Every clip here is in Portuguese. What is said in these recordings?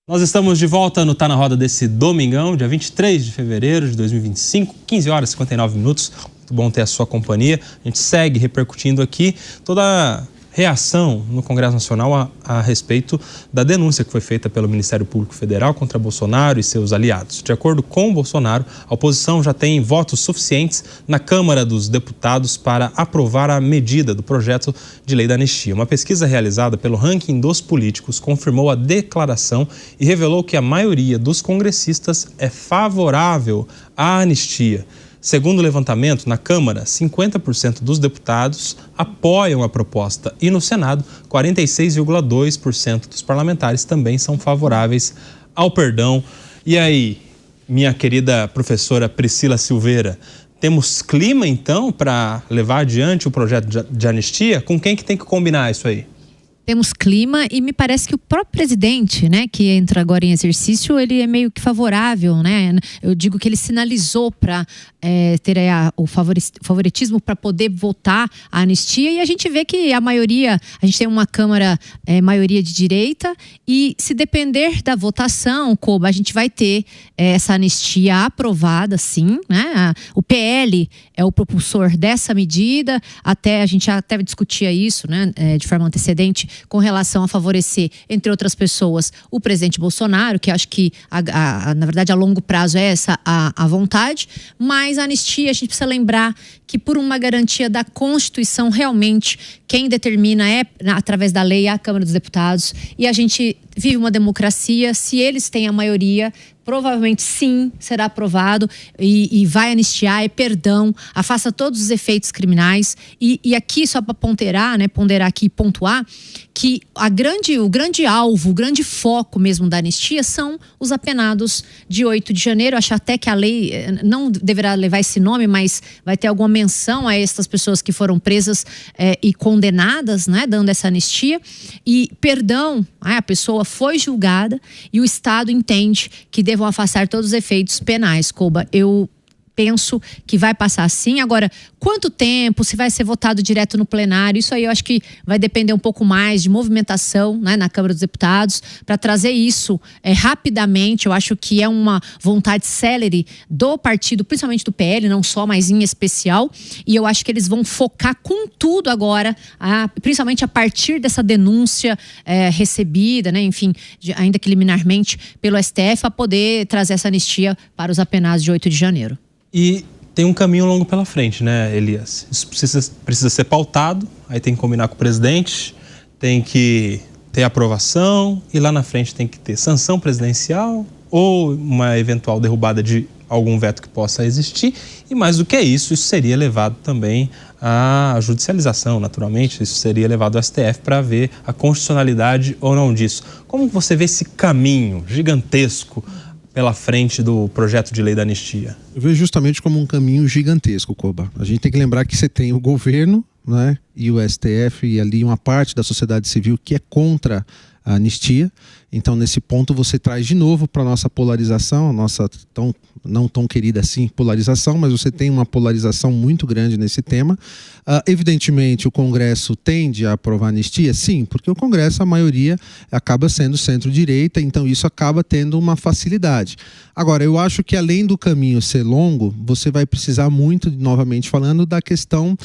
Nós estamos de volta no Tá na Roda desse domingão, dia 23 de fevereiro de 2025, 15 horas e 59 minutos. Muito bom ter a sua companhia. A gente segue repercutindo aqui toda a reação no Congresso Nacional a respeito da denúncia que foi feita pelo Ministério Público Federal contra Bolsonaro e seus aliados. De acordo com Bolsonaro, a oposição já tem votos suficientes na Câmara dos Deputados para aprovar a medida do projeto de lei da anistia. Uma pesquisa realizada pelo Ranking dos Políticos confirmou a declaração e revelou que a maioria dos congressistas é favorável à anistia. Segundo o levantamento, na Câmara, 50% dos deputados apoiam a proposta e no Senado, 46,2% dos parlamentares também são favoráveis ao perdão. E aí, minha querida professora Priscila Silveira, temos clima então para levar adiante o projeto de anistia? Com quem que tem que combinar isso aí? Temos clima e me parece que o próprio presidente, né, que entra agora em exercício, ele é meio que favorável, né? Eu digo que ele sinalizou para ter o favoritismo para poder votar a anistia, e a gente vê que a maioria, a gente tem uma Câmara maioria de direita, e se depender da votação, Koba, a gente vai ter essa anistia aprovada, sim, né? O PL é o propulsor dessa medida, a gente até discutia isso, né, de forma antecedente, com relação a favorecer, entre outras pessoas, o presidente Bolsonaro, que acho que, na verdade, a longo prazo é essa a vontade, mas a anistia, a gente precisa lembrar que, por uma garantia da Constituição, realmente, quem determina é, através da lei, a Câmara dos Deputados, e a gente vive uma democracia. Se eles têm a maioria, provavelmente sim, será aprovado e vai anistiar, é perdão, afasta todos os efeitos criminais. E aqui, só para ponderar aqui e pontuar, que o grande alvo, o grande foco mesmo da anistia são os apenados de 8 de janeiro. Acho até que a lei não deverá levar esse nome, mas vai ter alguma menção a essas pessoas que foram presas e condenadas, né, dando essa anistia. E perdão, a pessoa foi julgada e o Estado entende que devam afastar todos os efeitos penais. Koba, eu penso que vai passar assim. Agora, quanto tempo, se vai ser votado direto no plenário, isso aí eu acho que vai depender um pouco mais de movimentação, né, na Câmara dos Deputados, para trazer isso rapidamente. Eu acho que é uma vontade célere do partido, principalmente do PL, não só, mas em especial, e eu acho que eles vão focar com tudo agora, principalmente a partir dessa denúncia recebida, né, enfim, ainda que liminarmente pelo STF, a poder trazer essa anistia para os apenados de 8 de janeiro. E tem um caminho longo pela frente, né, Elias? Isso precisa ser pautado, aí tem que combinar com o presidente, tem que ter aprovação e lá na frente tem que ter sanção presidencial ou uma eventual derrubada de algum veto que possa existir. E mais do que isso seria levado também à judicialização, naturalmente. Isso seria levado ao STF para ver a constitucionalidade ou não disso. Como você vê esse caminho gigantesco pela frente do projeto de lei da anistia? Eu vejo justamente como um caminho gigantesco, Koba. A gente tem que lembrar que você tem o governo, né, e o STF e ali uma parte da sociedade civil que é contra a anistia. Então, nesse ponto, você traz de novo para a nossa polarização, a nossa não tão querida assim polarização, mas você tem uma polarização muito grande nesse tema. Evidentemente, o Congresso tende a aprovar a anistia? Sim, porque o Congresso, a maioria, acaba sendo centro-direita, então isso acaba tendo uma facilidade. Agora, eu acho que além do caminho ser longo, você vai precisar muito, novamente falando, da questão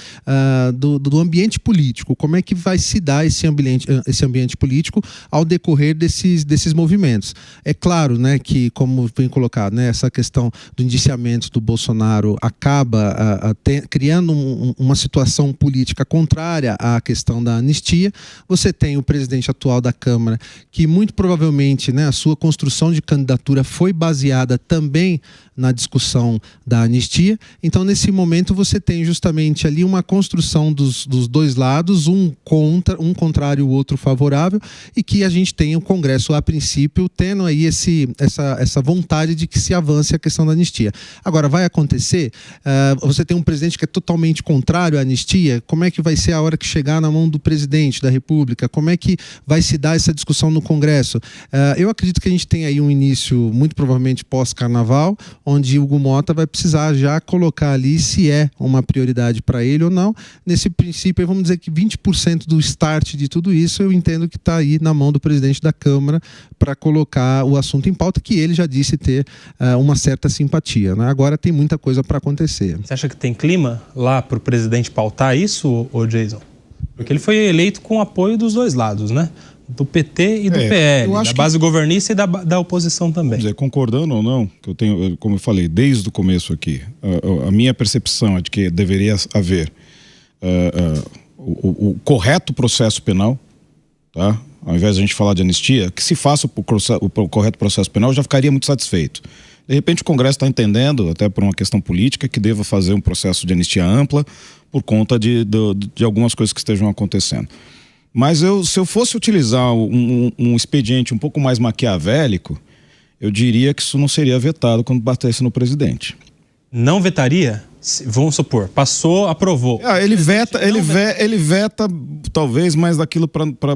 do ambiente político. Como é que vai se dar esse ambiente político ao decorrer desses movimentos? É claro, né, que, como vem colocado, né, essa questão do indiciamento do Bolsonaro acaba criando uma situação política contrária à questão da anistia. Você tem o presidente atual da Câmara, que muito provavelmente, né, a sua construção de candidatura foi baseada também na discussão da anistia. Então, nesse momento, você tem justamente ali uma construção dos dois lados, um contrário, o outro favorável, e que a gente tem o Congresso, a princípio, tendo aí essa vontade de que se avance a questão da anistia. Agora, vai acontecer? Você tem um presidente que é totalmente contrário à anistia. Como é que vai ser a hora que chegar na mão do presidente da República? Como é que vai se dar essa discussão no Congresso? Eu acredito que a gente tem aí um início, muito provavelmente pós-carnaval, onde Hugo Mota vai precisar já colocar ali se é uma prioridade para ele ou não. Nesse princípio, vamos dizer que 20% do start de tudo isso eu entendo que está aí na mão do presidente da Câmara, Câmara para colocar o assunto em pauta, que ele já disse ter uma certa simpatia, né? Agora tem muita coisa para acontecer. Você acha que tem clima lá para o presidente pautar isso, ô Jason? Porque ele foi eleito com apoio dos dois lados, né? Do PT e do PL, da base governista e da oposição também. Quer dizer, concordando ou não, que eu tenho, como eu falei, desde o começo aqui, a minha percepção é de que deveria haver o correto processo penal, tá? Ao invés de a gente falar de anistia, que se faça o correto processo penal, eu já ficaria muito satisfeito. De repente o Congresso está entendendo, até por uma questão política, que deva fazer um processo de anistia ampla por conta de algumas coisas que estejam acontecendo. Mas se eu fosse utilizar um expediente um pouco mais maquiavélico, eu diria que isso não seria vetado quando batesse no presidente. Não vetaria? Vamos supor, passou, aprovou. Ele veta talvez mais daquilo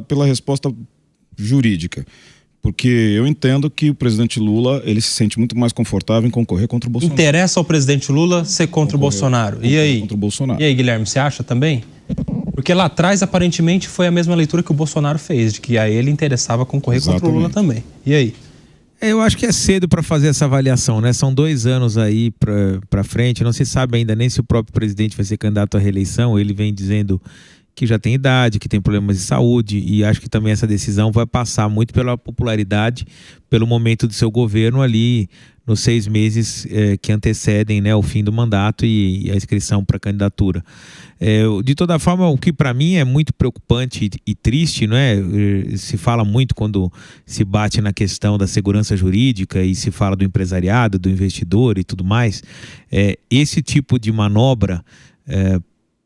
pela resposta jurídica. Porque eu entendo que o presidente Lula, ele se sente muito mais confortável em concorrer contra o Bolsonaro. Interessa ao presidente Lula ser contra o Bolsonaro. E aí? Contra o Bolsonaro. E aí, Guilherme, você acha também? Porque lá atrás, aparentemente, foi a mesma leitura que o Bolsonaro fez, de que a ele interessava concorrer contra o Lula também. E aí? Eu acho que é cedo para fazer essa avaliação, né? São 2 anos aí para frente, não se sabe ainda nem se o próprio presidente vai ser candidato à reeleição. Ele vem dizendo que já tem idade, que tem problemas de saúde, e acho que também essa decisão vai passar muito pela popularidade, pelo momento do seu governo ali nos 6 meses que antecedem, né, o fim do mandato e a inscrição para a candidatura. De toda forma, o que para mim é muito preocupante e triste, não é? Se fala muito quando se bate na questão da segurança jurídica e se fala do empresariado, do investidor e tudo mais, esse tipo de manobra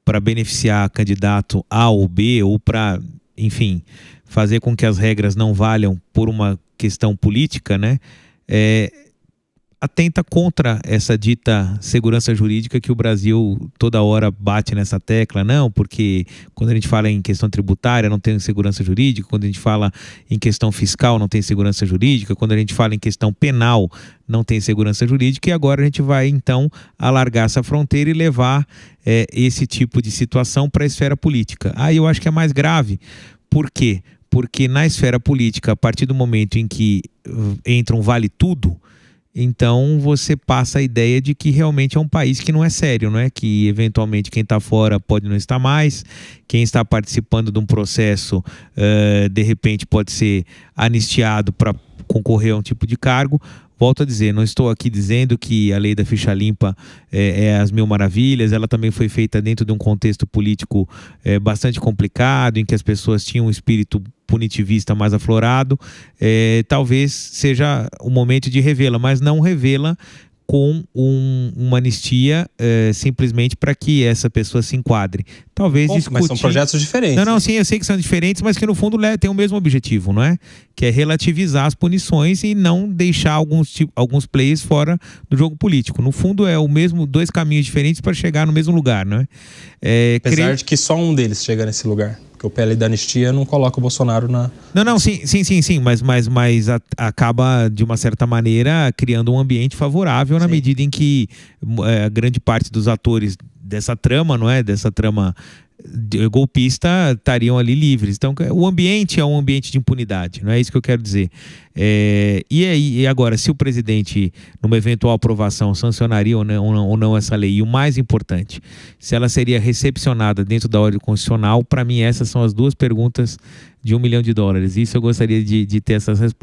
para beneficiar candidato A ou B, ou para, enfim, fazer com que as regras não valham por uma questão política, né? Atenta contra essa dita segurança jurídica que o Brasil toda hora bate nessa tecla. Não, porque quando a gente fala em questão tributária não tem segurança jurídica, quando a gente fala em questão fiscal não tem segurança jurídica, quando a gente fala em questão penal não tem segurança jurídica, e agora a gente vai então alargar essa fronteira e levar esse tipo de situação para a esfera política. Aí eu acho que é mais grave. Por quê? Porque na esfera política, a partir do momento em que entra um vale tudo, então você passa a ideia de que realmente é um país que não é sério, não é? Que eventualmente quem está fora pode não estar mais, quem está participando de um processo de repente pode ser anistiado para concorrer a um tipo de cargo. Volto a dizer, não estou aqui dizendo que a lei da ficha limpa é as mil maravilhas. Ela também foi feita dentro de um contexto político bastante complicado, em que as pessoas tinham um espírito punitivista mais aflorado. Talvez seja o momento de revê-la, mas não revê-la com uma anistia simplesmente para que essa pessoa se enquadre. Talvez discutir... Mas são projetos diferentes. Não, sim, eu sei que são diferentes, mas que no fundo tem o mesmo objetivo, não é? Que é relativizar as punições e não deixar alguns players fora do jogo político. No fundo é o mesmo, 2 caminhos diferentes para chegar no mesmo lugar, não é? Apesar de que só um deles chega nesse lugar. Porque o PL da anistia não coloca o Bolsonaro na... Não, sim, mas acaba, de uma certa maneira, criando um ambiente favorável na medida em que a grande parte dos atores dessa trama, não é? Dessa trama golpista estariam ali livres. Então, o ambiente é um ambiente de impunidade, não é isso que eu quero dizer. E agora, se o presidente, numa eventual aprovação, sancionaria ou não essa lei, e o mais importante, se ela seria recepcionada dentro da ordem constitucional, para mim essas são as 2 perguntas de $1 milhão. Isso eu gostaria de ter essas respostas.